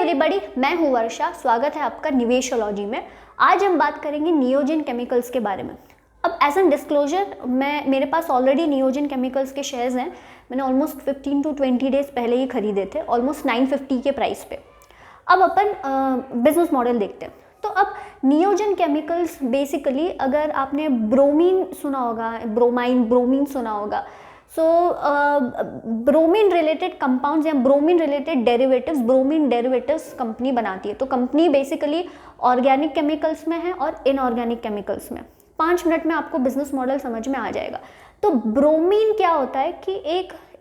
Everybody, मैं हूँ वर्षा। स्वागत है आपका निवेशोलॉजी में। आज हम बात करेंगे नियोजन केमिकल्स के बारे में। अब एज एन डिस्क्लोजर, मेरे पास ऑलरेडी नियोजन केमिकल्स के शेयर्स हैं। मैंने ऑलमोस्ट 15 to 20 डेज पहले ही खरीदे थे, ऑलमोस्ट 950 के प्राइस पे। अब अपन बिजनेस मॉडल देखते हैं। तो अब नियोजन केमिकल्स बेसिकली, अगर आपने ब्रोमीन सुना होगा, ब्रोमीन सुना होगा, सो ब्रोमीन रिलेटेड कंपाउंड्स या bromine related derivatives, bromine derivatives company बनाती है। तो कंपनी बेसिकली ऑर्गेनिक केमिकल्स में है और इनऑर्गेनिक केमिकल्स में। 5 मिनट में आपको बिजनेस मॉडल समझ में आ जाएगा। तो ब्रोमीन क्या होता है कि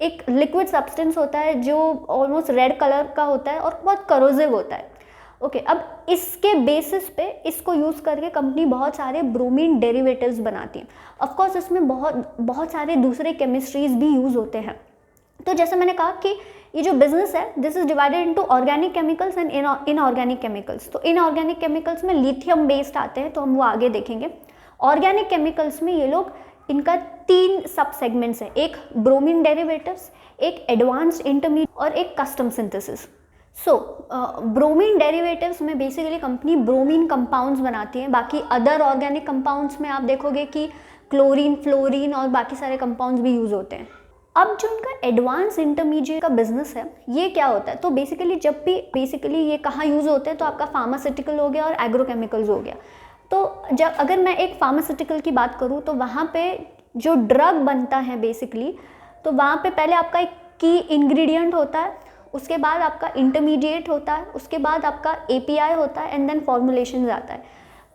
एक लिक्विड सब्सटेंस होता है जो ऑलमोस्ट रेड कलर का होता है और बहुत करोजिव होता है। ओके, अब इसके बेसिस पे इसको यूज़ करके कंपनी बहुत सारे ब्रोमीन डेरिवेटिव्स बनाती है। ऑफ कोर्स इसमें बहुत सारे दूसरे केमिस्ट्रीज भी यूज़ होते हैं। तो जैसे मैंने कहा कि ये जो बिजनेस है, this is divided into organic chemicals and inorganic chemicals. तो इनऑर्गेनिक केमिकल्स में लिथियम बेस्ड आते हैं, तो हम वो आगे देखेंगे। ऑर्गेनिक केमिकल्स में ये लोग, इनका 3 सब सेगमेंट्स हैं, एक ब्रोमीन डेरिवेटिव्स, एक एडवांस्ड इंटरमीडिएट और एक कस्टम सिंथेसिस। सो ब्रोमीन डेरिवेटिव्स में बेसिकली कंपनी ब्रोमीन कंपाउंड्स बनाती है। बाकी अदर ऑर्गेनिक कंपाउंड्स में आप देखोगे कि क्लोरीन, फ्लोरीन और बाकी सारे कंपाउंड्स भी यूज़ होते हैं। अब जो इनका एडवांस इंटरमीडिएट का बिजनेस है, ये क्या होता है? तो बेसिकली जब भी ये कहाँ यूज़ होते हैं, तो आपका फार्मास्यूटिकल हो गया और एग्रोकेमिकल्स हो गया। तो जब अगर मैं एक फार्मास्यूटिकल की बात करूँ, तो वहाँ पे जो ड्रग बनता है बेसिकली, तो वहाँ पे पहले आपका एक की इंग्रेडिएंट होता है, उसके बाद आपका इंटरमीडिएट होता है, उसके बाद आपका API होता है एंड देन फॉर्मुलेशन आता है।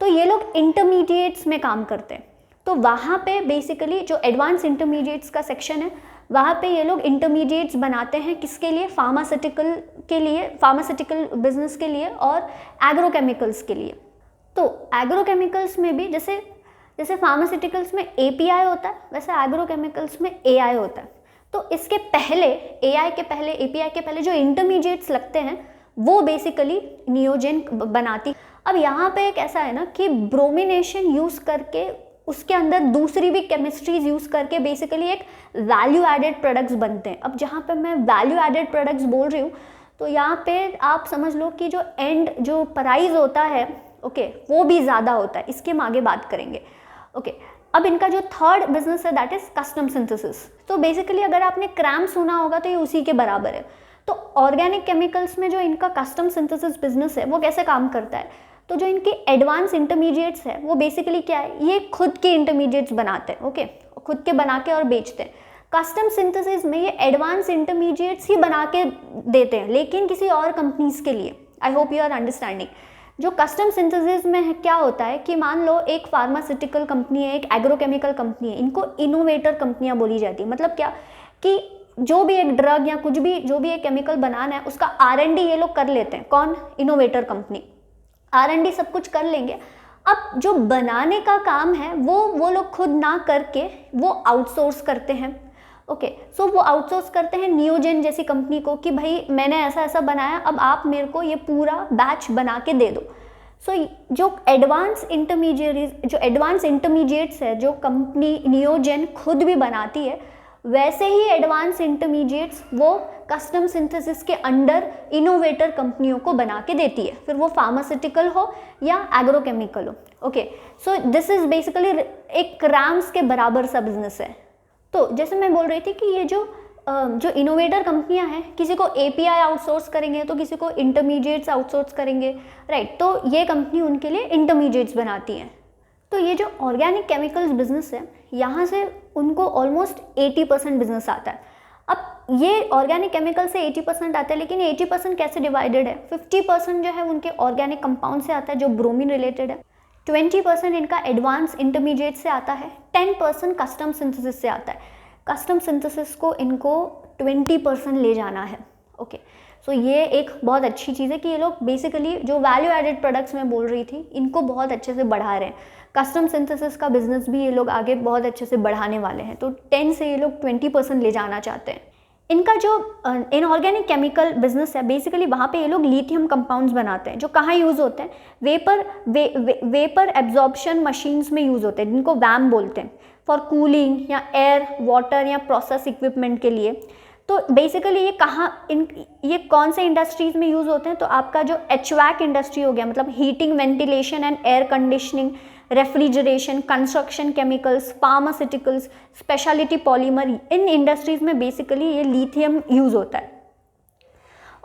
तो ये लोग इंटरमीडिएट्स में काम करते हैं। तो वहाँ पे बेसिकली जो एडवांस इंटरमीडिएट्स का सेक्शन है, वहाँ पे ये लोग इंटरमीडिएट्स बनाते हैं। किसके लिए? फार्मास्यूटिकल के लिए, फार्मास्यूटिकल बिजनेस के लिए और एग्रोकेमिकल्स के लिए। तो एग्रोकेमिकल्स में भी जैसे फार्मास्यूटिकल्स में API होता है, वैसे एग्रोकेमिकल्स में AI होता है। तो इसके पहले, AI के पहले, API के पहले जो इंटरमीडिएट्स लगते हैं, वो बेसिकली नियोजन बनाती। अब यहाँ पे एक ऐसा है ना कि ब्रोमिनेशन यूज़ करके उसके अंदर दूसरी भी केमिस्ट्रीज यूज़ करके बेसिकली एक वैल्यू एडेड प्रोडक्ट्स बनते हैं। अब जहाँ पे मैं वैल्यू एडेड प्रोडक्ट्स बोल रही हूँ, तो यहाँ पे आप समझ लो कि जो प्राइस होता है, ओके, वो भी ज़्यादा होता है। इसके हम आगे बात करेंगे। ओके, अब इनका जो थर्ड बिजनेस है, दैट इज कस्टम सिंथेसिस। तो बेसिकली अगर आपने क्रैम सुना होगा, तो ये उसी के बराबर है। तो ऑर्गेनिक केमिकल्स में जो इनका कस्टम सिंथेसिस बिजनेस है, वो कैसे काम करता है? तो जो इनके एडवांस इंटरमीडिएट्स है, वो बेसिकली क्या है, ये खुद के इंटरमीडिएट्स बनाते हैं। ओके, खुद के बना के और बेचते हैं। कस्टम सिंथेसिस में ये एडवांस इंटरमीडिएट्स ही बना के देते हैं, लेकिन किसी और कंपनीज के लिए। I hope you are understanding. जो कस्टम सिंथेसिस में है, क्या होता है कि मान लो एक फार्मास्यूटिकल कंपनी है, एक एग्रोकेमिकल कंपनी है, इनको इनोवेटर कंपनियां बोली जाती है। मतलब क्या कि जो भी एक ड्रग या कुछ भी, जो भी एक केमिकल बनाना है, उसका R&D ये लोग कर लेते हैं। कौन? Innovator company. R&D सब कुछ कर लेंगे। अब जो बनाने का काम है, वो लोग खुद ना करके वो आउटसोर्स करते हैं। ओके, सो वो आउटसोर्स करते हैं नियोजन जैसी कंपनी को कि भाई मैंने ऐसा ऐसा बनाया, अब आप मेरे को ये पूरा बैच बना के दे दो। सो जो एडवांस इंटरमीडिएट्स है, जो कंपनी नियोजन खुद भी बनाती है, वैसे ही एडवांस इंटरमीडिएट्स वो कस्टम सिंथेसिस के अंडर इनोवेटर कंपनियों को बना के देती है, फिर वो फार्मास्यूटिकल हो या एग्रोकेमिकल हो। Okay, so this is basically एक क्रैम्स के बराबर सा बिजनेस है। तो जैसे मैं बोल रही थी कि ये जो इनोवेटर कंपनियां हैं, किसी को API आउटसोर्स करेंगे, तो किसी को इंटरमीडिएट्स आउटसोर्स करेंगे, राइट। तो ये कंपनी उनके लिए इंटरमीडिएट्स बनाती हैं। तो ये जो ऑर्गेनिक केमिकल्स बिजनेस है, यहाँ से उनको ऑलमोस्ट 80% बिजनेस आता है। अब ये ऑर्गेनिक केमिकल से 80% आता है, लेकिन 80% कैसे डिवाइडेड है? 50% जो है उनके ऑर्गेनिक कंपाउंड से आता है, जो ब्रोमीन रिलेटेड है। 20% इनका एडवांस इंटरमीडिएट से आता है। 10% कस्टम सिंथेसिस से आता है। कस्टम सिंथेसिस को इनको 20% ले जाना है। ओके, सो ये एक बहुत अच्छी चीज़ है कि ये लोग बेसिकली जो वैल्यू एडेड प्रोडक्ट्स मैं बोल रही थी, इनको बहुत अच्छे से बढ़ा रहे हैं। कस्टम सिंथेसिस का बिजनेस भी ये लोग आगे बहुत अच्छे से बढ़ाने वाले हैं। तो 10 से ये लोग 20% ले जाना चाहते हैं। इनका जो इनऑर्गेनिक केमिकल बिजनेस है, बेसिकली वहाँ पे ये लोग लिथियम कंपाउंड्स बनाते हैं, जो कहाँ यूज़ होते हैं? वेपर एब्जॉर्प्शन मशीन्स में यूज़ होते हैं, जिनको वैम बोलते हैं, फॉर कूलिंग या एयर, वाटर या प्रोसेस इक्विपमेंट के लिए। तो बेसिकली ये कौन से इंडस्ट्रीज में यूज़ होते हैं, तो आपका जो एचवैक इंडस्ट्री हो गया, मतलब heating, ventilation and air conditioning, refrigeration, construction chemicals, pharmaceuticals, speciality polymer, in industries में बेसिकली ये लिथियम यूज़ होता है।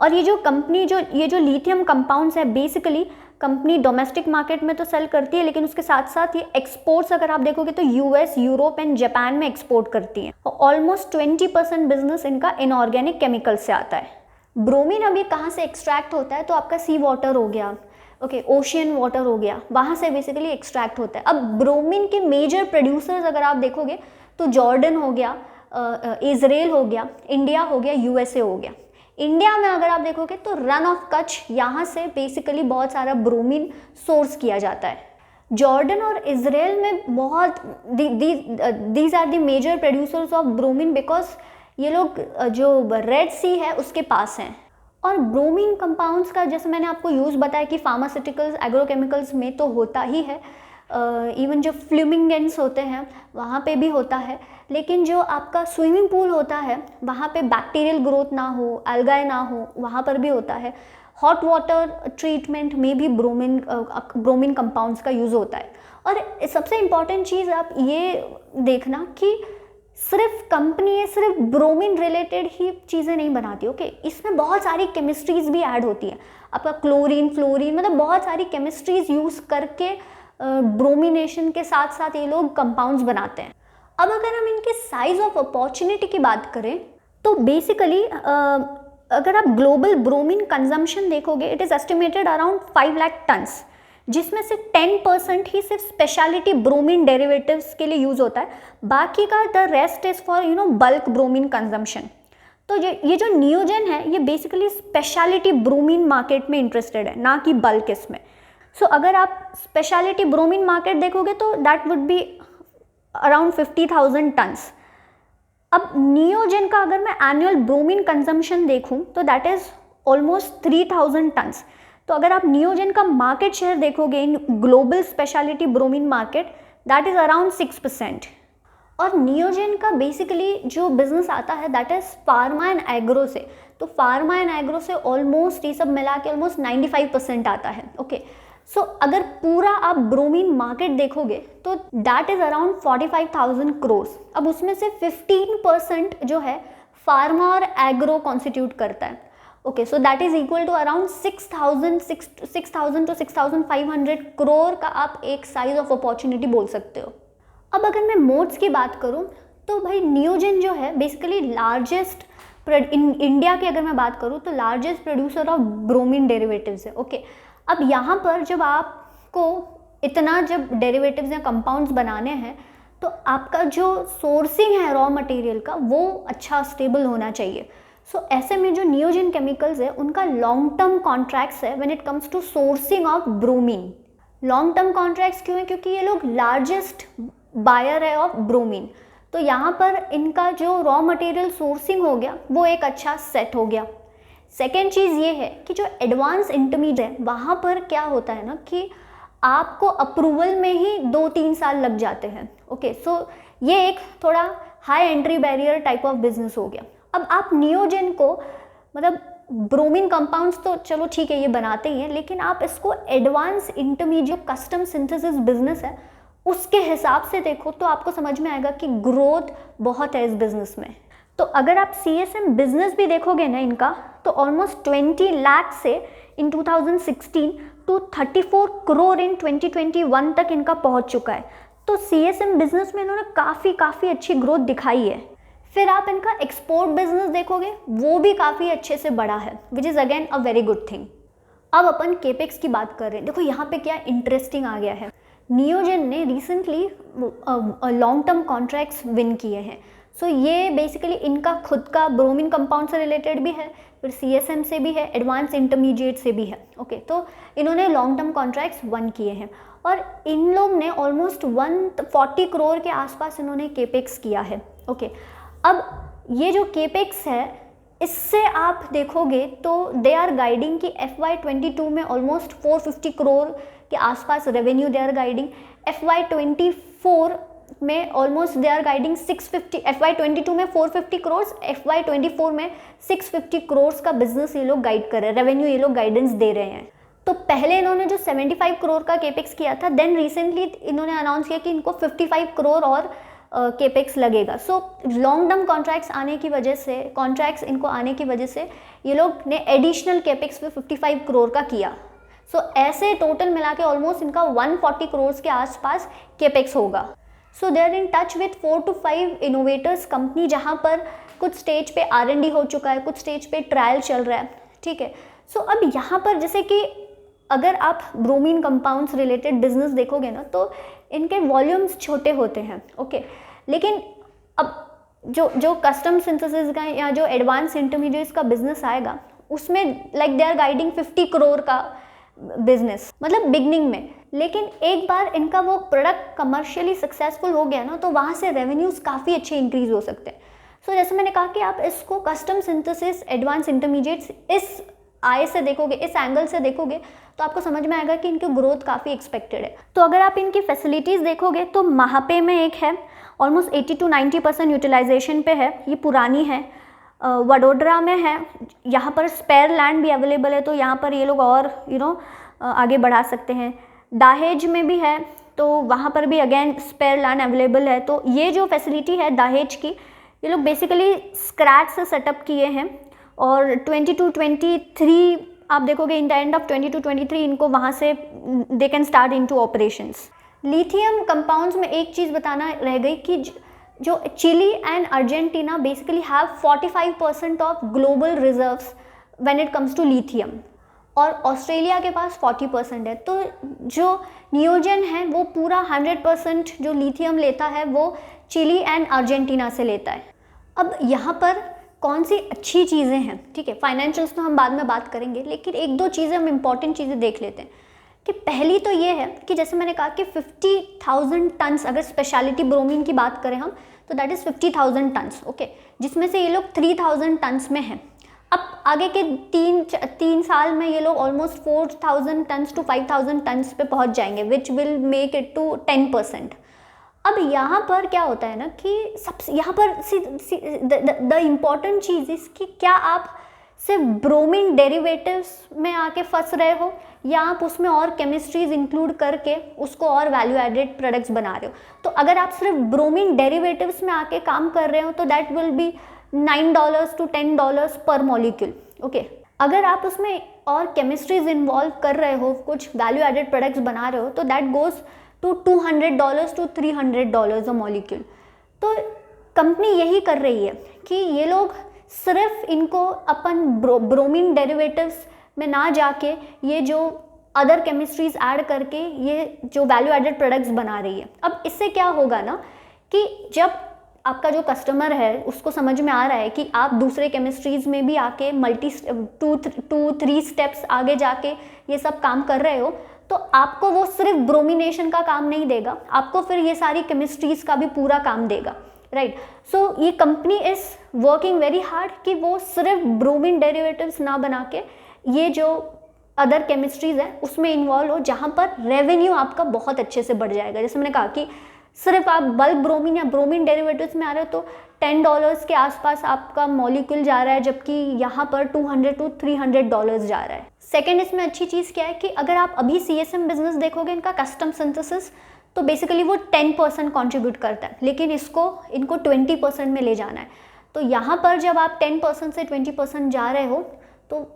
और ये जो लिथियम कंपाउंड्स है, बेसिकली कंपनी डोमेस्टिक मार्केट में तो सेल करती है, लेकिन उसके साथ साथ ये एक्सपोर्ट्स अगर आप देखोगे तो यूएस, यूरोप एंड जापान में एक्सपोर्ट करती हैं। ऑलमोस्ट 20% बिजनेस इनका इनऑर्गेनिक केमिकल से आता है। ब्रोमीन अभी कहाँ से एक्सट्रैक्ट होता है, तो आपका सी वाटर हो गया, ओके, ओशियन वाटर हो गया, वहाँ से बेसिकली एक्सट्रैक्ट होता है। अब ब्रोमीन के मेजर प्रोड्यूसर्स अगर आप देखोगे तो जॉर्डन हो गया, इजराइल हो गया, इंडिया हो गया, यूएसए हो गया। इंडिया में अगर आप देखोगे तो रन ऑफ कच्छ, यहाँ से बेसिकली बहुत सारा ब्रोमीन सोर्स किया जाता है। जॉर्डन और इजराइल में बहुत these are the major producers of bromine, because ये लोग जो रेड सी है उसके पास हैं। और ब्रोमीन कंपाउंड्स का जैसे मैंने आपको यूज़ बताया कि फार्मास्यूटिकल्स, एग्रोकेमिकल्स में तो होता ही है, इवन जो फ्यूमिंगेंट्स होते हैं वहाँ पे भी होता है, लेकिन जो आपका स्विमिंग पूल होता है वहाँ पे बैक्टीरियल ग्रोथ ना हो, एल्गाई ना हो, वहाँ पर भी होता है। हॉट वाटर ट्रीटमेंट में भी ब्रोमीन कंपाउंड्स का यूज़ होता है। और सबसे इम्पॉर्टेंट चीज़ आप ये देखना कि सिर्फ कंपनी सिर्फ ब्रोमीन रिलेटेड ही चीज़ें नहीं बनाती, ओके, इसमें बहुत सारी केमिस्ट्रीज भी ऐड होती है। आपका क्लोरीन, फ्लोरीन, मतलब बहुत सारी केमिस्ट्रीज यूज़ करके ब्रोमिनेशन के साथ साथ ये लोग कंपाउंड्स बनाते हैं। अब अगर हम इनके साइज ऑफ अपॉर्चुनिटी की बात करें तो बेसिकली अगर आप ग्लोबल ब्रोमीन कंजम्पशन देखोगे, it is estimated around 5 lakh tons, जिसमें से 10% ही सिर्फ स्पेशलिटी ब्रोमीन डेरिवेटिव्स के लिए यूज़ होता है, बाकी का the rest is for bulk bromine consumption. तो ये जो नियोजन है ये बेसिकली स्पेशलिटी ब्रोमीन मार्केट में इंटरेस्टेड है, ना कि बल्क इसमें। सो अगर आप स्पेशलिटी ब्रोमीन मार्केट देखोगे तो that would be around 50,000 tons. अब नियोजन का अगर मैं एनुअल ब्रोमीन कंजम्पशन देखूं तो दैट इज़ ऑलमोस्ट 3,000 टन्स। तो अगर आप नियोजन का मार्केट शेयर देखोगे in global speciality bromine market, that is around 6%। और नियोजन का बेसिकली जो बिजनेस आता है that is pharma and agro से। तो फार्मा एंड एग्रो से ऑलमोस्ट ये सब मिला के ऑलमोस्ट 95% आता है, ओके। सो अगर पूरा आप ब्रोमीन मार्केट देखोगे तो दैट इज़ अराउंड 45,000 करोड़। अब उसमें से 15% जो है फार्मा और एग्रो कॉन्स्टिट्यूट करता है, okay. So that is equal to around 6,000 to 6,500 crore का आप एक साइज ऑफ अपॉर्चुनिटी बोल सकते हो। अब अगर मैं मोड्स की बात करूं तो भाई नियोजन जो है बेसिकली लार्जेस्ट इंडिया की अगर मैं बात करूं तो largest producer of bromine derivatives है, ओके। अब यहाँ पर जब आपको इतना जब डेरिवेटिव्स या कंपाउंड्स बनाने हैं तो आपका जो सोर्सिंग है रॉ मटेरियल का वो अच्छा स्टेबल होना चाहिए। सो ऐसे में जो नियोजन केमिकल्स है उनका लॉन्ग टर्म कॉन्ट्रैक्ट्स है when it comes to sourcing of bromine. Long term contracts क्यों है? क्योंकि ये लोग लार्जेस्ट बायर है ऑफ ब्रोमीन, तो यहाँ पर इनका जो रॉ मटेरियल सोर्सिंग हो गया वो एक अच्छा सेट हो गया। सेकेंड चीज़ ये है कि जो एडवांस इंटरमीडिएट है वहाँ पर क्या होता है ना कि आपको अप्रूवल में ही 2-3 साल लग जाते हैं, ओके। सो ये एक थोड़ा high entry barrier type of business हो गया। अब आप नियोजन को मतलब ब्रोमीन कंपाउंड्स तो चलो ठीक है ये बनाते ही हैं, लेकिन आप इसको advance intermediate custom synthesis business है उसके हिसाब से देखो तो आपको समझ में आएगा कि ग्रोथ बहुत है इस बिजनेस में। तो अगर आप CSM बिजनेस भी देखोगे ना इनका तो ऑलमोस्ट 20 लाख से इन 2016 टू 34 करोड़ इन 2021 तक इनका पहुंच चुका है। तो CSM बिजनेस में इन्होंने काफ़ी अच्छी ग्रोथ दिखाई है। फिर आप इनका एक्सपोर्ट बिजनेस देखोगे वो भी काफ़ी अच्छे से बढ़ा है, which is again a very good thing. अब अपन केपेक्स की बात कर रहे हैं। देखो यहाँ पे क्या इंटरेस्टिंग आ गया है, नियोजन ने recently long term contracts win किए हैं। सो ये बेसिकली इनका खुद का ब्रोमीन कंपाउंड से रिलेटेड भी है, फिर CSM से भी है, एडवांस इंटरमीडिएट से भी है, ओके। तो इन्होंने लॉन्ग टर्म कॉन्ट्रैक्ट्स वन किए हैं और इन लोग ने ऑलमोस्ट 140 करोड़ के आसपास इन्होंने केपेक्स किया है, ओके। अब ये जो केपेक्स है इससे आप देखोगे तो दे आर गाइडिंग कि FY22 में ऑलमोस्ट 450 करोड़ के आसपास revenue they are guiding. FY24 में almost they are guiding 650, FY22 में 450 करोड़, FY24 में 650 करोड़ का बिजनेस ये लोग गाइड कर रहे हैं, रेवेन्यू ये लोग गाइडेंस दे रहे हैं। तो पहले इन्होंने जो 75 करोड़ का केपेक्स किया था, देन रिसेंटली इन्होंने अनाउंस किया कि इनको 55 करोड़ और केपेक्स लगेगा। सो लॉन्ग टर्म कॉन्ट्रैक्ट्स आने की वजह से, इनको आने की वजह से ये लोग ने एडिशनल केपेक्स पे 55 करोड़ का किया। सो ऐसे टोटल मिला के ऑलमोस्ट इनका 140 करोड़ के आसपास केपेक्स होगा। So they are in touch with 4 to 5 innovators company, जहाँ पर कुछ स्टेज पे R&D हो चुका है, कुछ स्टेज पे ट्रायल चल रहा है, ठीक है। सो अब यहाँ पर जैसे कि अगर आप ब्रोमीन कंपाउंड्स रिलेटेड बिजनेस देखोगे ना, तो इनके वॉल्यूम्स छोटे होते हैं, ओके। लेकिन अब जो कस्टम सिंथेसिस का या जो एडवांस इंटरमीडिएट्स का बिजनेस आएगा, उसमें like they are guiding 50 crore का बिजनेस, मतलब बिगनिंग में। लेकिन एक बार इनका वो प्रोडक्ट कमर्शियली सक्सेसफुल हो गया ना, तो वहाँ से रेवेन्यूज़ काफ़ी अच्छे इंक्रीज हो सकते हैं। सो जैसे मैंने कहा कि आप इसको कस्टम सिंथेसिस, एडवांस इंटरमीडिएट्स इस आय से देखोगे, इस एंगल से देखोगे, तो आपको समझ में आएगा कि इनकी ग्रोथ काफ़ी एक्सपेक्टेड है। तो अगर आप इनकी फैसिलिटीज़ देखोगे तो महापे में एक है, ऑलमोस्ट 80 to 90% यूटिलाइजेशन पे है, ये पुरानी है। वडोदरा में है, यहाँ पर स्पेयर लैंड भी अवेलेबल है, तो यहाँ पर ये लोग और आगे बढ़ा सकते हैं। दाहेज में भी है, तो वहाँ पर भी अगेन स्पेयर लैंड अवेलेबल है। तो ये जो फैसिलिटी है दाहेज की, ये लोग बेसिकली स्क्रैच से सेटअप किए हैं, और 20 to 23 आप देखोगे, in the end of 20 to 23 इनको वहाँ से they can start into operations. Lithium compounds में एक चीज़ बताना रह गई कि जो Chile and Argentina basically have 45% of global reserves when it comes to lithium, और ऑस्ट्रेलिया के पास 40% है। तो जो नियोजन है वो पूरा 100% जो लिथियम लेता है वो चिली एंड अर्जेंटीना से लेता है। अब यहाँ पर कौन सी अच्छी चीज़ें हैं, ठीक है, फाइनेंशियल्स तो हम बाद में बात करेंगे, लेकिन एक दो चीज़ें हम इंपॉर्टेंट चीज़ें देख लेते हैं। कि पहली तो ये है कि जैसे मैंने कहा कि 50,000 टन्स, अगर स्पेशलिटी ब्रोमीन की बात करें हम, तो दैट इज़ 50,000 टन्स, ओके, जिसमें से ये लोग 3,000 टन्स में हैं। अब आगे के तीन साल में ये लोग ऑलमोस्ट 4,000 टन्स टू 5,000 टन्स पे पहुंच जाएंगे, which will make it to 10%। अब यहाँ पर क्या होता है ना कि सबसे यहाँ पर द इम्पॉर्टेंट चीज़ इस कि क्या आप सिर्फ ब्रोमीन डेरिवेटिव्स में आके फंस रहे हो, या आप उसमें और केमिस्ट्रीज इंक्लूड करके उसको और वैल्यू एडेड प्रोडक्ट्स बना रहे हो। तो अगर आप सिर्फ ब्रोमीन डेरिवेटिव्स में आके काम कर रहे हो तो दैट विल बी $9 to $10 पर मॉलिक्यूल, ओके। अगर आप उसमें और केमिस्ट्रीज इन्वॉल्व कर रहे हो, कुछ वैल्यू एडेड प्रोडक्ट्स बना रहे हो, तो that goes to $200 to $300 a molecule. तो कंपनी यही कर रही है कि ये लोग सिर्फ इनको अपन ब्रोमीन डेरिवेटिव्स में ना जाके ये जो अदर केमिस्ट्रीज ऐड करके ये जो वैल्यू एडेड प्रोडक्ट्स बना रही है। अब इससे क्या होगा ना कि जब आपका जो कस्टमर है उसको समझ में आ रहा है कि आप दूसरे केमिस्ट्रीज में भी आके टू थ्री स्टेप्स आगे जाके ये सब काम कर रहे हो, तो आपको वो सिर्फ ब्रोमिनेशन का काम नहीं देगा, आपको फिर ये सारी केमिस्ट्रीज का भी पूरा काम देगा, राइट। सो ये company is working very hard कि वो सिर्फ ब्रोमीन डेरिवेटिव्स ना बना के ये जो अदर केमिस्ट्रीज है उसमें इन्वॉल्व हो, जहाँ पर रेवेन्यू आपका बहुत अच्छे से बढ़ जाएगा। जैसे मैंने कहा कि सिर्फ आप बल्क ब्रोमीन या ब्रोमीन डेरिवेटिव्स में आ रहे हो तो $10 के आसपास आपका मॉलिक्यूल जा रहा है, जबकि यहाँ पर $200 to $300 जा रहा है। सेकेंड इसमें अच्छी चीज़ क्या है कि अगर आप अभी CSM बिजनेस देखोगे, इनका कस्टम सिंथेसिस, तो बेसिकली वो 10% कॉन्ट्रीब्यूट करता है, लेकिन इनको 20% में ले जाना है। तो यहाँ पर जब आप 10% से 20% जा रहे हो तो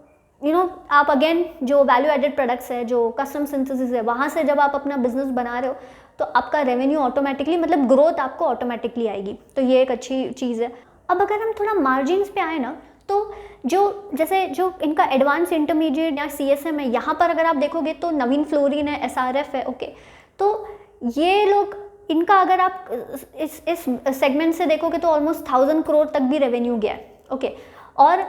आप अगेन जो वैल्यू एडेड प्रोडक्ट्स है, जो कस्टम सिंथेसिस है, वहाँ से जब आप अपना बिजनेस बना रहे हो तो आपका रेवेन्यू ऑटोमेटिकली, मतलब ग्रोथ आपको ऑटोमेटिकली आएगी। तो ये एक अच्छी चीज़ है। अब अगर हम थोड़ा मार्जिन्स पे आए ना, तो जो इनका एडवांस इंटरमीडिएट या CSM है, यहाँ पर अगर आप देखोगे तो नवीन फ्लोरीन है, SRF है, ओके। तो ये लोग, इनका अगर आप इस सेगमेंट से देखोगे तो ऑलमोस्ट 1,000 करोड़ तक भी रेवेन्यू गया है, ओके। और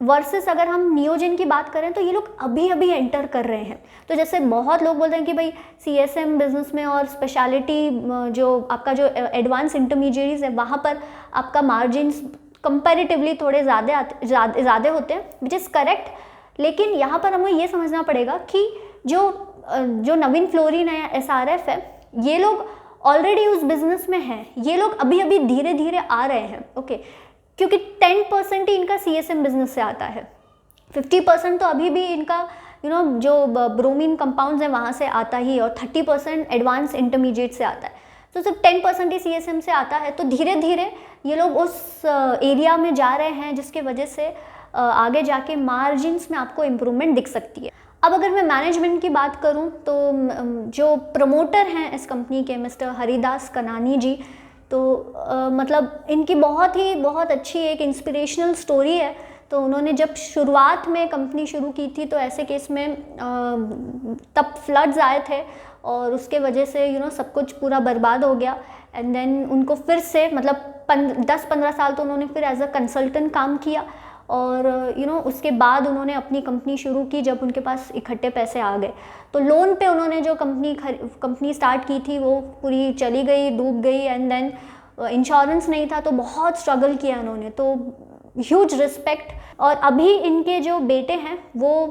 वर्सेस अगर हम नियोजन की बात करें तो ये लोग अभी अभी एंटर कर रहे हैं। तो जैसे बहुत लोग बोलते हैं कि भाई CSM बिजनेस में और स्पेशलिटी जो आपका जो एडवांस इंटरमीडिएट्स है, वहाँ पर आपका मार्जिन्स कंपैरेटिवली थोड़े ज़्यादा होते हैं, विच इज़ करेक्ट। लेकिन यहाँ पर हमें ये समझना पड़ेगा कि जो नवीन फ्लोरीन है या SRF है, ये लोग ऑलरेडी उस बिजनेस में हैं, ये लोग अभी अभी धीरे धीरे आ रहे हैं, ओके, क्योंकि 10% ही इनका CSM बिजनेस से आता है, 50% तो अभी भी इनका जो ब्रोमीन कंपाउंड्स हैं वहाँ से आता ही, और 30% एडवांस इंटरमीडिएट से आता है, तो सिर्फ 10% ही CSM से आता है। तो धीरे धीरे ये लोग उस एरिया में जा रहे हैं, जिसके वजह से आगे जाके मार्जिन्स में आपको इम्प्रूवमेंट दिख सकती है। अब अगर मैं मैनेजमेंट की बात करूं तो जो प्रमोटर हैं इस कंपनी के, मिस्टर हरिदास कनानी जी, तो मतलब इनकी बहुत अच्छी एक इंस्पिरेशनल स्टोरी है। तो उन्होंने जब शुरुआत में कंपनी शुरू की थी तो ऐसे केस में तब फ्लड्स आए थे और उसके वजह से सब कुछ पूरा बर्बाद हो गया। एंड देन उनको फिर से मतलब 10-15 साल तो उन्होंने फिर एज अ कंसल्टेंट काम किया, और उसके बाद उन्होंने अपनी कंपनी शुरू की जब उनके पास इकट्ठे पैसे आ गए। तो लोन पे उन्होंने जो कंपनी स्टार्ट की थी वो पूरी चली गई, डूब गई। एंड देन इंश्योरेंस नहीं था तो बहुत स्ट्रगल किया उन्होंने, तो ह्यूज रिस्पेक्ट। और अभी इनके जो बेटे हैं वो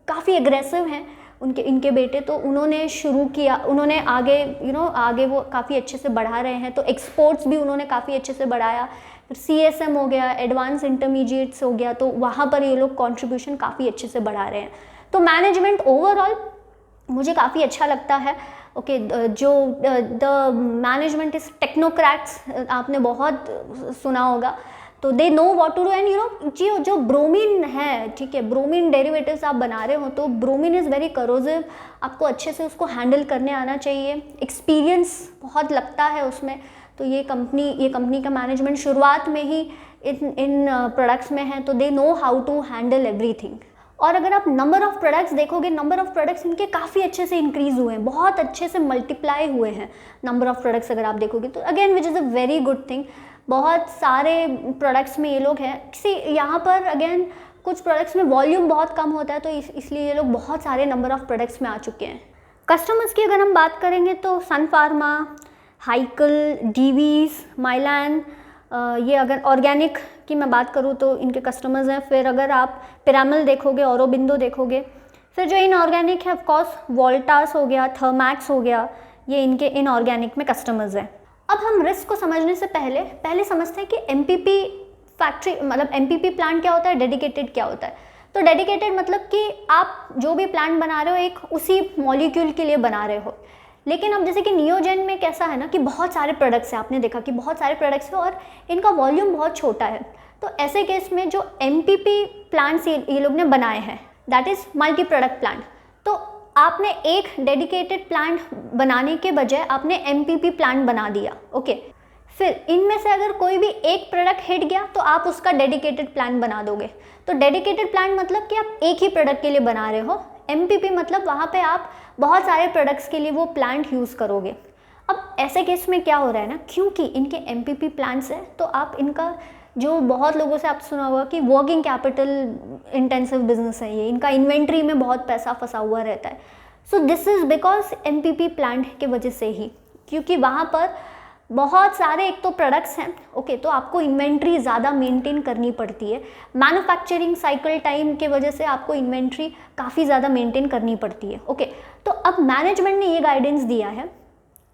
काफ़ी एग्रेसिव हैं, इनके बेटे, तो उन्होंने शुरू किया, उन्होंने आगे आगे वो काफ़ी अच्छे से बढ़ा रहे हैं। तो एक्सपोर्ट्स भी उन्होंने काफ़ी अच्छे से बढ़ाया, फिर CSM हो गया, एडवांस इंटरमीडिएट्स हो गया, तो वहाँ पर ये लोग कंट्रीब्यूशन काफ़ी अच्छे से बढ़ा रहे हैं। तो मैनेजमेंट ओवरऑल मुझे काफ़ी अच्छा लगता है। ओके, जो द मैनेजमेंट इज टेक्नोक्रेट्स, आपने बहुत सुना होगा, तो they know what to do. And जो ब्रोमीन है, ठीक है, ब्रोमीन डेरिवेटिव्स आप बना रहे हो तो ब्रोमीन इज़ वेरी करोजिव, आपको अच्छे से उसको हैंडल करने आना चाहिए, एक्सपीरियंस बहुत लगता है उसमें। तो ये कंपनी का मैनेजमेंट शुरुआत में ही इन प्रोडक्ट्स में है, तो they know how to handle everything. और अगर आप नंबर ऑफ़ प्रोडक्ट्स देखोगे, नंबर ऑफ़ प्रोडक्ट्स इनके काफ़ी अच्छे से इंक्रीज़ हुए हैं, बहुत अच्छे से मल्टीप्लाई हुए हैं नंबर ऑफ़ प्रोडक्ट्स अगर आप देखोगे तो, again which is a very good thing. बहुत सारे प्रोडक्ट्स में ये लोग हैं, यहाँ पर अगेन कुछ प्रोडक्ट्स में वॉल्यूम बहुत कम होता है, तो इसलिए ये लोग बहुत सारे नंबर ऑफ़ प्रोडक्ट्स में आ चुके हैं। कस्टमर्स की अगर हम बात करेंगे तो सन फार्मा, हाइकल, डीवीज, माइलान, ये अगर ऑर्गेनिक की मैं बात करूँ तो इनके कस्टमर्स हैं। फिर अगर आप पिरामिल देखोगे, औरोबिंदो देखोगे। फिर जो इनऑर्गेनिक है ऑफकोर्स वोल्टास हो गया, थर्मैक्स हो गया, ये इनके इनऑर्गेनिक में कस्टमर्स हैं। अब हम रिस्क को समझने से पहले समझते हैं कि MPP फैक्ट्री मतलब MPP प्लांट क्या होता है, डेडिकेटेड क्या होता है। तो डेडिकेटेड मतलब कि आप जो भी प्लांट बना रहे हो एक उसी मॉलिक्यूल के लिए बना रहे हो। लेकिन अब जैसे कि नियोजन में कैसा है ना कि बहुत सारे प्रोडक्ट्स हैं, आपने देखा कि बहुत सारे प्रोडक्ट्स हैं और इनका वॉल्यूम बहुत छोटा है। तो ऐसे केस में जो MPP प्लांट्स ये लोग ने बनाए हैं, that is multi product plant, तो आपने एक डेडिकेटेड प्लांट बनाने के बजाय आपने MPP प्लांट बना दिया। ओके, फिर इनमें से अगर कोई भी एक प्रोडक्ट हिट गया तो आप उसका डेडिकेटेड प्लांट बना दोगे। तो डेडिकेटेड प्लांट मतलब कि आप एक ही प्रोडक्ट के लिए बना रहे हो, MPP मतलब वहाँ पे आप बहुत सारे प्रोडक्ट्स के लिए वो प्लांट यूज़ करोगे। अब ऐसे केस में क्या हो रहा है ना, क्योंकि इनके MPP प्लांट्स हैं तो आप इनका जो बहुत लोगों से आप सुना होगा कि वर्किंग कैपिटल इंटेंसिव बिजनेस है ये, इनका इन्वेंट्री में बहुत पैसा फंसा हुआ रहता है। So this is because MPP plant के वजह से ही, क्योंकि वहाँ पर बहुत सारे एक तो प्रोडक्ट्स हैं। ओके, तो आपको इन्वेंट्री ज़्यादा मेंटेन करनी पड़ती है, मैन्युफैक्चरिंग साइकिल टाइम के वजह से आपको इन्वेंट्री काफ़ी ज़्यादा मेंटेन करनी पड़ती है। ओके, तो अब मैनेजमेंट ने ये गाइडेंस दिया है।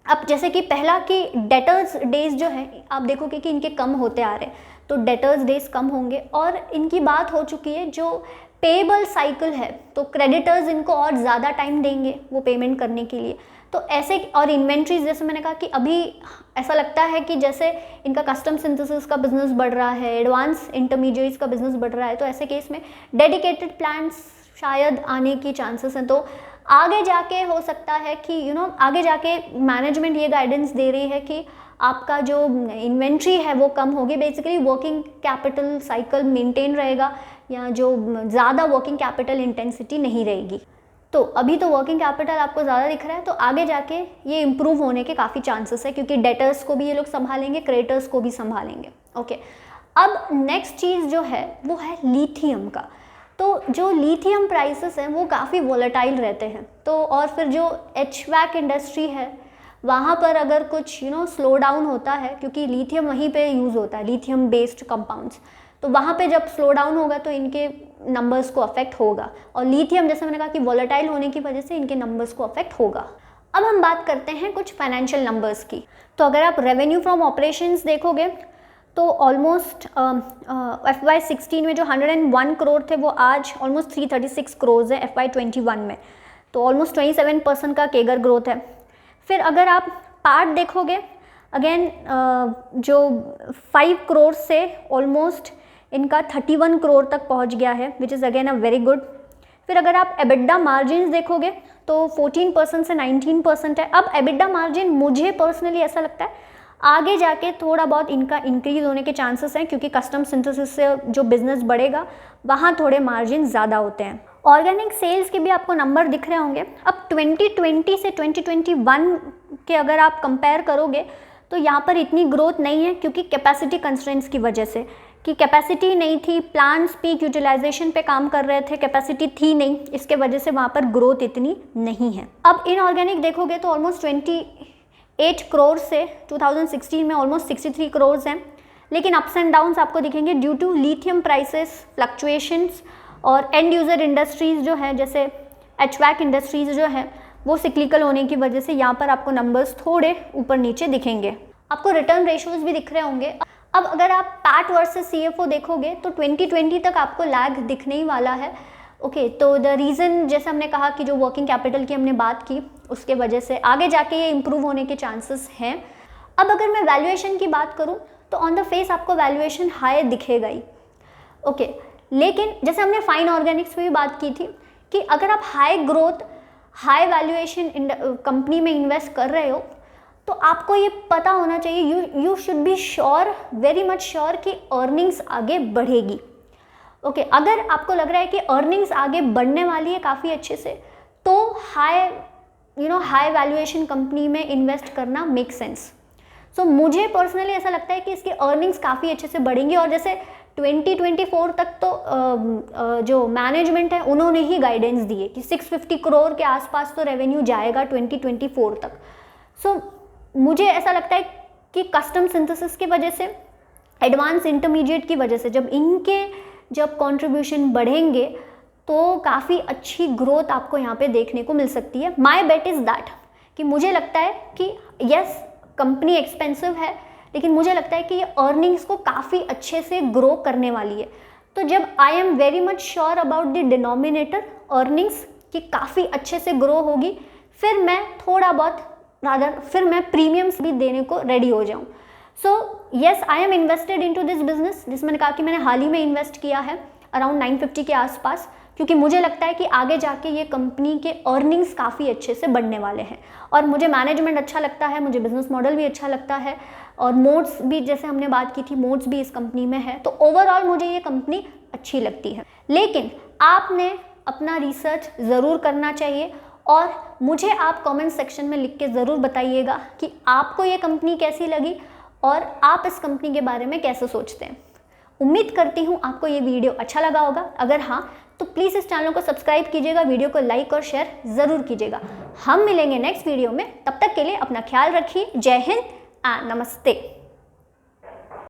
अब जैसे कि पहला कि डेटर्स डेज जो है आप देखोगे कि इनके कम होते आ रहे हैं, तो डेटर्स डेज कम होंगे। और इनकी बात हो चुकी है जो पेबल साइकिल है, तो क्रेडिटर्स इनको और ज़्यादा टाइम देंगे वो पेमेंट करने के लिए। तो ऐसे, और इन्वेंट्रीज जैसे मैंने कहा कि अभी ऐसा लगता है कि जैसे इनका कस्टम सिंथेसिस का बिजनेस बढ़ रहा है, एडवांस इंटरमीडिएट्स का बिजनेस बढ़ रहा है, तो ऐसे केस में डेडिकेटेड प्लांट्स शायद आने की चांसेस हैं। तो आगे जाके हो सकता है कि आगे जाके मैनेजमेंट ये गाइडेंस दे रही है कि आपका जो इन्वेंट्री है वो कम होगी, basically working capital cycle maintain रहेगा, या जो ज़्यादा वर्किंग कैपिटल इंटेंसिटी नहीं रहेगी। तो अभी तो वर्किंग कैपिटल आपको ज़्यादा दिख रहा है, तो आगे जाके ये इम्प्रूव होने के काफ़ी चांसेस है, क्योंकि डेटर्स को भी ये लोग संभालेंगे, क्रेडिटर्स को भी संभालेंगे। ओके, अब नेक्स्ट चीज़ जो है वो है लिथियम का। तो जो लिथियम प्राइसेस हैं वो काफ़ी वोलेटाइल रहते हैं। तो और फिर जो HVAC इंडस्ट्री है वहाँ पर अगर कुछ स्लो डाउन होता है, क्योंकि लिथियम वहीं पे यूज़ होता है, लिथियम बेस्ड कंपाउंड्स, तो वहाँ पे जब स्लो डाउन होगा तो इनके नंबर्स को अफेक्ट होगा। और लिथियम जैसे मैंने कहा कि वोलेटाइल होने की वजह से इनके नंबर्स को अफेक्ट होगा। अब हम बात करते हैं कुछ फाइनेंशियल नंबर्स की। तो अगर आप रेवेन्यू फ्रॉम ऑपरेशंस देखोगे तो ऑलमोस्ट FY16 में जो 101 करोड़ थे वो आज ऑलमोस्ट 336 करोड़ है FY21 में, तो ऑलमोस्ट 27% का केगर ग्रोथ है। फिर अगर आप पार्ट देखोगे अगेन जो 5 करोड़ से ऑलमोस्ट इनका 31 करोड़ तक पहुंच गया है, which is again a very good. फिर अगर आप एबिडा मार्जिन देखोगे तो 14% से 19% है। अब एबिडा मार्जिन मुझे पर्सनली ऐसा लगता है आगे जाके थोड़ा बहुत इनका इंक्रीज होने के चांसेस हैं, क्योंकि कस्टम सिंथेसिस से जो बिजनेस बढ़ेगा वहाँ थोड़े मार्जिन ज़्यादा होते हैं। ऑर्गेनिक सेल्स के भी आपको नंबर दिख रहे होंगे। अब 2020 से 2021 के अगर आप कंपेयर करोगे तो यहाँ पर इतनी ग्रोथ नहीं है, क्योंकि कैपेसिटी कंस्ट्रेंट्स की वजह से, कि कैपेसिटी नहीं थी, प्लांट्स पीक यूटिलाइजेशन पे काम कर रहे थे, कैपेसिटी थी नहीं, इसके वजह से वहाँ पर ग्रोथ इतनी नहीं है। अब इनऑर्गेनिक देखोगे तो ऑलमोस्ट 28 करोड़ से 2016 में ऑलमोस्ट 63 करोड़ हैं, लेकिन अप्स एंड डाउन्स आपको दिखेंगे due to lithium prices fluctuations, और एंड यूज़र इंडस्ट्रीज़ जो है जैसे HVAC इंडस्ट्रीज़ जो है वो सिक्लिकल होने की वजह से यहाँ पर आपको नंबर्स थोड़े ऊपर नीचे दिखेंगे। आपको रिटर्न रेशियोज भी दिख रहे होंगे। अब अगर आप पैट वर्सेस CFO देखोगे तो 2020 तक आपको लैग दिखने ही वाला है। ओके, तो द रीज़न जैसे हमने कहा कि जो वर्किंग कैपिटल की हमने बात की उसके वजह से आगे जाके ये इम्प्रूव होने के चांसेस हैं। अब अगर मैं वैल्यूएशन की बात करूँ तो ऑन द फेस आपको वैल्यूएशन हाई दिखेगा ही। ओके, लेकिन जैसे हमने फाइन ऑर्गेनिक्स में भी बात की थी कि अगर आप high growth high valuation company में इन्वेस्ट कर रहे हो तो आपको ये पता होना चाहिए, you should be sure, very much sure कि अर्निंग्स आगे बढ़ेगी। ओके, अगर आपको लग रहा है कि अर्निंग्स आगे बढ़ने वाली है काफ़ी अच्छे से, तो हाई वैल्यूएशन कंपनी में इन्वेस्ट करना मेक सेंस। सो मुझे पर्सनली ऐसा लगता है कि इसकी अर्निंग्स काफ़ी अच्छे से बढ़ेंगी, और जैसे 2024 तक तो जो मैनेजमेंट है उन्होंने ही गाइडेंस दी है कि 650 करोड़ के आसपास तो रेवेन्यू जाएगा 2024 तक। सो मुझे ऐसा लगता है कि कस्टम सिंथेसिस की वजह से, एडवांस इंटरमीडिएट की वजह से जब कंट्रीब्यूशन बढ़ेंगे तो काफ़ी अच्छी ग्रोथ आपको यहाँ पे देखने को मिल सकती है। माय बेट इज़ दैट कि मुझे लगता है कि यस कंपनी एक्सपेंसिव है, लेकिन मुझे लगता है कि ये अर्निंग्स को काफ़ी अच्छे से ग्रो करने वाली है। तो जब I am very much sure about the denominator earnings कि काफ़ी अच्छे से ग्रो होगी, फिर मैं थोड़ा बहुत फिर मैं प्रीमियम्स भी देने को रेडी हो जाऊँ। So yes, I am invested into this business, जिसमें मैंने कहा कि मैंने हाल ही में इन्वेस्ट किया है अराउंड 950 के आसपास, क्योंकि मुझे लगता है कि आगे जाके ये कंपनी के अर्निंग्स काफ़ी अच्छे से बढ़ने वाले हैं, और मुझे मैनेजमेंट अच्छा लगता है, मुझे बिजनेस मॉडल भी अच्छा लगता है, और मोड्स भी जैसे हमने बात की थी मोड्स भी इस कंपनी में है। तो ओवरऑल मुझे ये कंपनी अच्छी लगती है, लेकिन आपने अपना रिसर्च ज़रूर करना चाहिए, और मुझे आप कमेंट सेक्शन में लिख के ज़रूर बताइएगा कि आपको ये कंपनी कैसी लगी और आप इस कंपनी के बारे में कैसे सोचते हैं। उम्मीद करती हूँ आपको ये वीडियो अच्छा लगा होगा। अगर हाँ तो प्लीज़ इस चैनल को सब्सक्राइब कीजिएगा, वीडियो को लाइक और शेयर ज़रूर कीजिएगा। हम मिलेंगे नेक्स्ट वीडियो में, तब तक के लिए अपना ख्याल रखिए। जय हिंद एंड नमस्ते।